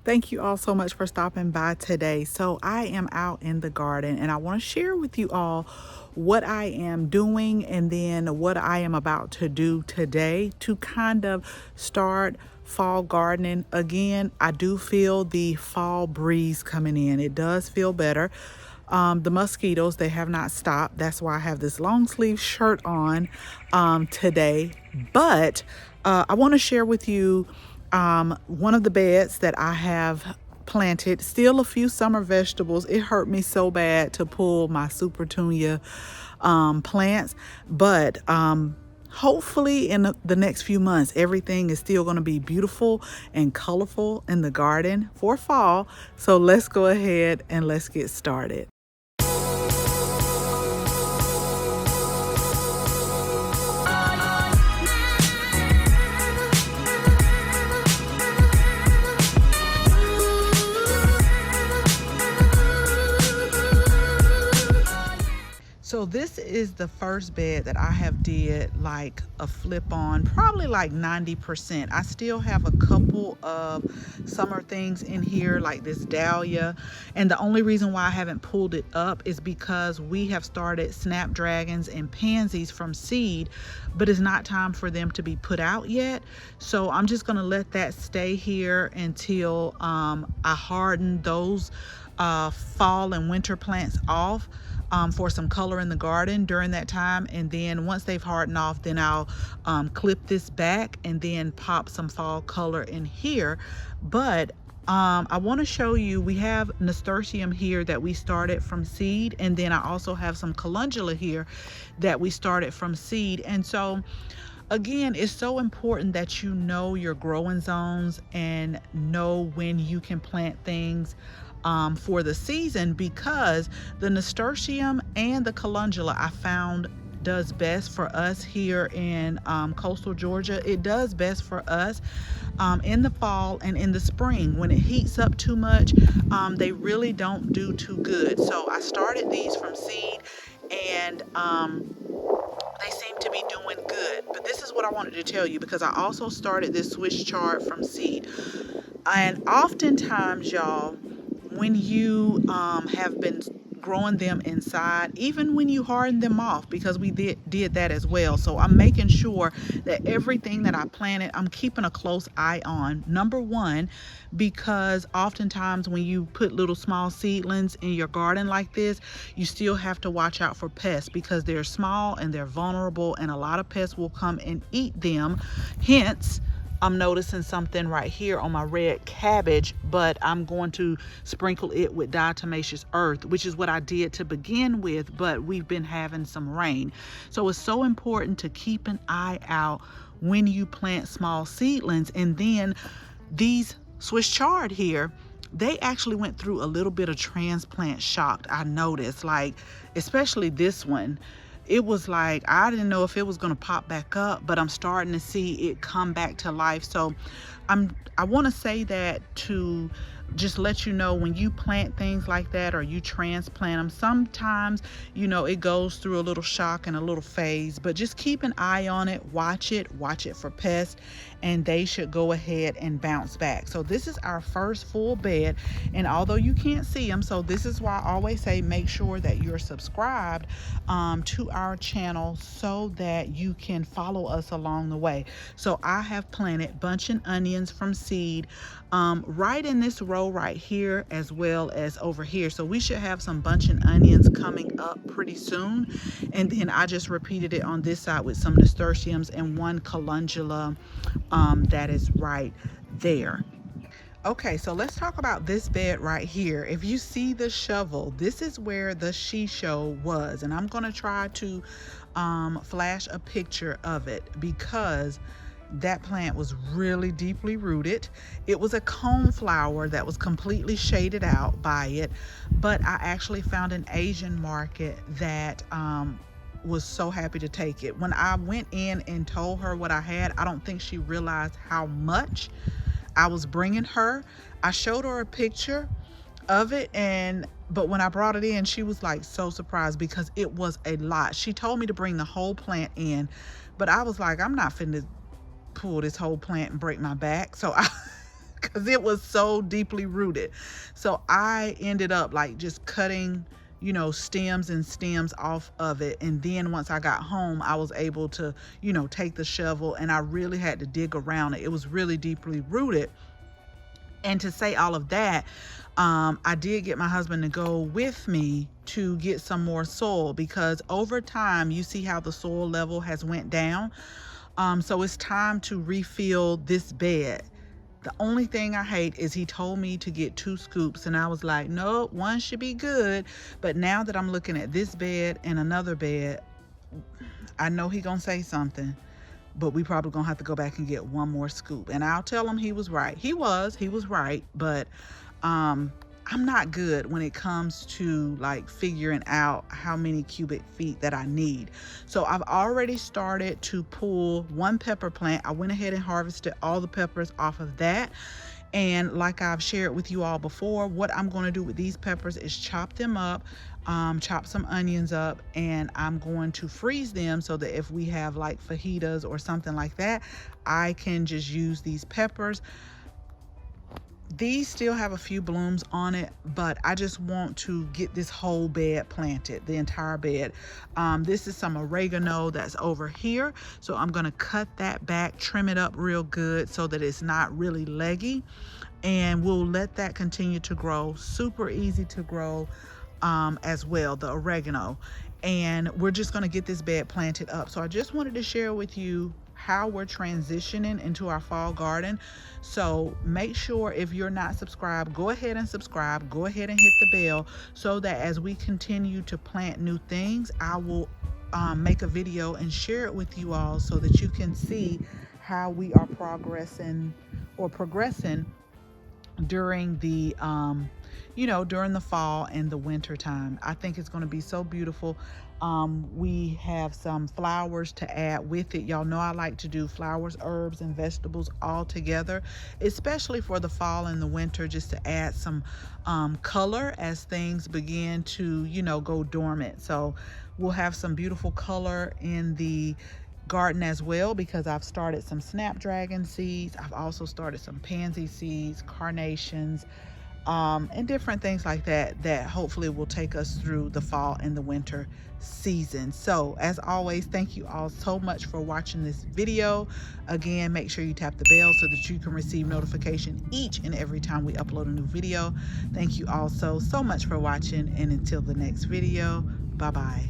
Thank you all so much for stopping by today. So I am out in the garden and I want to share with you all what I am doing and then what I am about to do today to kind of start fall gardening again. I do feel the fall breeze coming in. It does feel better. The mosquitoes, they have not stopped. That's why I have this long sleeve shirt on today. But I want to share with you one of the beds that I have planted. Still a few summer vegetables. It hurt me so bad to pull my super tunia plants, but hopefully in the next few months everything is still going to be beautiful and colorful in the garden for fall. So let's go ahead and let's get started. So this is the first bed that I have did like a flip on, probably like 90%. I still have a couple of summer things in here like this dahlia. And the only reason why I haven't pulled it up is because we have started snapdragons and pansies from seed, but it's not time for them to be put out yet. So I'm just gonna let that stay here until I harden those fall and winter plants off. For some color in the garden during that time, and then once they've hardened off, then I'll clip this back and then pop some fall color in here. But I want to show you, we have nasturtium here that we started from seed, and then I also have some calendula here that we started from seed. And so again, it's so important that you know your growing zones and know when you can plant things for the season, because the nasturtium and the calendula I found does best for us here in coastal Georgia. It does best for us in the fall and in the spring. When it heats up too much, they really don't do too good. So I started these from seed, and they seem to be doing good. But this is what I wanted to tell you, because I also started this Swiss chard from seed. And oftentimes, y'all, when you have been growing them inside, even when you harden them off, because we did that as well. So I'm making sure that everything that I planted, I'm keeping a close eye on. Number one, because oftentimes when you put little small seedlings in your garden like this, you still have to watch out for pests, because they're small and they're vulnerable, and a lot of pests will come and eat them. Hence, I'm noticing something right here on my red cabbage, but I'm going to sprinkle it with diatomaceous earth, which is what I did to begin with, but we've been having some rain. So it's so important to keep an eye out when you plant small seedlings. And then these Swiss chard here, they actually went through a little bit of transplant shock. I noticed, like, especially this one. It was like, I didn't know if it was going to pop back up, but I'm starting to see it come back to life. So I want to say that to just let you know, when you plant things like that or you transplant them, sometimes, you know, it goes through a little shock and a little phase, but just keep an eye on it, watch it for pests, and they should go ahead and bounce back. So this is our first full bed, and although you can't see them, so this is why I always say make sure that you're subscribed to our channel so that you can follow us along the way. So I have planted bunch and onions from seed right in this row right here, as well as over here. So we should have some bunch and onions coming up pretty soon. And then I just repeated it on this side with some nasturtiums and one calendula that is right there. Okay, so let's talk about this bed right here. If you see the shovel, this is where the she-show was, and I'm gonna try to flash a picture of it, because that plant was really deeply rooted. It was a cone flower that was completely shaded out by it, but I actually found an Asian market that was so happy to take it. When I went in and told her what I had, I don't think she realized how much I was bringing her. I showed her a picture of it, but when I brought it in, she was like so surprised because it was a lot. She told me to bring the whole plant in, but I was like, I'm not finna pull this whole plant and break my back. So because it was so deeply rooted. So I ended up like just cutting, you know, stems and stems off of it. And then once I got home, I was able to, you know, take the shovel, and I really had to dig around it. It was really deeply rooted. And to say all of that, I did get my husband to go with me to get some more soil, because over time you see how the soil level has went down. So it's time to refill this bed. The only thing I hate is he told me to get 2 scoops, and I was like, no, 1 should be good. But now that I'm looking at this bed and another bed, I know he gonna say something, but we probably gonna have to go back and get 1 more scoop. And I'll tell him he was right. He was right, but I'm not good when it comes to like figuring out how many cubic feet that I need. So I've already started to pull 1 pepper plant. I went ahead and harvested all the peppers off of that. And like I've shared with you all before, what I'm going to do with these peppers is chop them up, chop some onions up, and I'm going to freeze them so that if we have like fajitas or something like that, I can just use these peppers. These still have a few blooms on it, but I just want to get this whole bed planted, the entire bed. This is some oregano that's over here. So I'm going to cut that back, trim it up real good so that it's not really leggy. And we'll let that continue to grow. Super easy to grow as well, the oregano. And we're just going to get this bed planted up. So I just wanted to share with you how we're transitioning into our fall garden. So make sure, if you're not subscribed, go ahead and subscribe, go ahead and hit the bell, so that as we continue to plant new things, I will make a video and share it with you all so that you can see how we are progressing during the during the fall and the winter time. I think it's going to be so beautiful. We have some flowers to add with it. Y'all know I like to do flowers, herbs, and vegetables all together, especially for the fall and the winter, just to add some color as things begin to go dormant. So we'll have some beautiful color in the garden as well, because I've started some snapdragon seeds. I've also started some pansy seeds, carnations, and different things like that hopefully will take us through the fall and the winter season. So as always, thank you all so much for watching this video. Again, make sure you tap the bell so that you can receive notification each and every time we upload a new video. Thank you all so much for watching, and until the next video, bye bye.